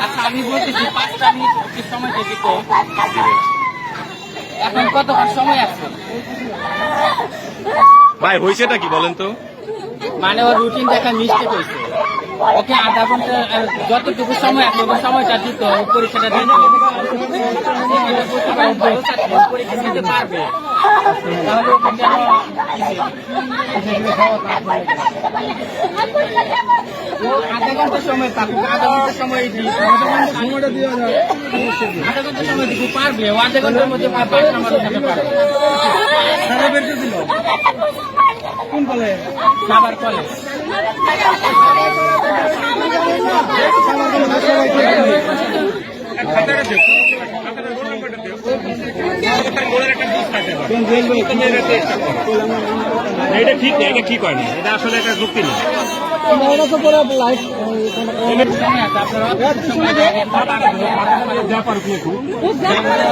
আচ্ছা আমি বলতেছি 5টা মিনিট সময় থেকে তো এখন কতক্ষণ সময় আছে? ভাই হয়েছেটা কি বলেন তো? মানে ওর রুটিন দেখা মিস্টেক হয়েছে। ওকে আধা ঘন্টা যতটুকু সময় আছে ওই সময়টা দিত পরীক্ষাটা দিত পরীক্ষা দিতে পারবে। তাহলে ওকে কেন আধা ঘন্টা সময় থাকুক, আধা ঘন্টা সময় সময়টা দিয়ে আধা ঘন্টা সময় দিতে পারবে। ও আধা ঘন্টার মধ্যে 5 নাম্বার উঠাতে পারবে। কোন কলেজ? সাভার কলেজ। এটা ঠিক না, এটা ঠিক হয়নি, এটা আসলে একটা যুক্তি না। আপনারা